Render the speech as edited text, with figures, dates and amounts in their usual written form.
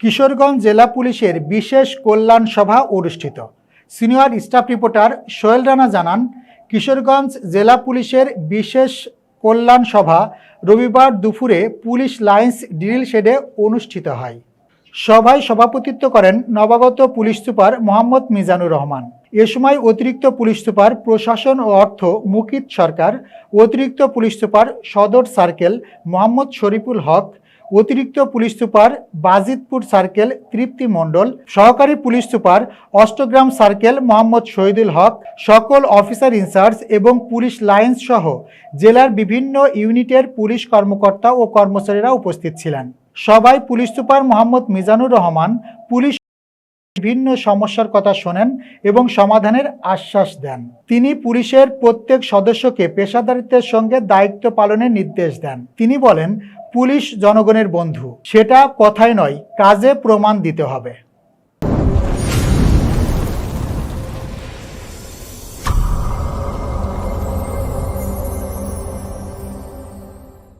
কিশোরগঞ্জ জেলা পুলিশের বিশেষ কল্যাণ সভা অনুষ্ঠিত। Senior staff reporter Sohel Rana জানান, কিশোরগঞ্জ জেলা পুলিশের বিশেষ কল্যাণ সভা রবিবার দুপুরে পুলিশ লাইন্স ড্রিল শেডে অনুষ্ঠিত হয়। সভায় সভাপতিত্ব করেন নবাগত পুলিশ সুপার মোহাম্মদ মিজানুর রহমান। এ সময় অতিরিক্ত পুলিশ সুপার প্রশাসন ও অর্থ মুকিত সরকার, অতিরিক্ত পুলিশ সুপার সদর সার্কেল মোহাম্মদ শরীফুল হক, অতিরিক্ত police super Bajitpur circle Tripti Mondal, সহকারী police super Austagram circle Mohammad Shahidul Haque, সকল অফিসার ইনচার্জ এবং পুলিশ লাইন্স সহ জেলার বিভিন্ন ইউনিটের পুলিশ কর্মকর্তা ও কর্মচারীরা উপস্থিত ছিলেন। সভায় police super Mohammad Mizanur Rahman police বিভিন্ন সমস্যার কথা শোনেন এবং সমাধানের আশ্বাস দেন। তিনি পুলিশের প্রত্যেক সদস্যকে পেশাদারিত্বের সঙ্গে দায়িত্ব পালনের নির্দেশ দেন। তিনি বলেন, পুলিশ জনগণের বন্ধু, সেটা কথায় নয়, কাজে প্রমাণ দিতে হবে।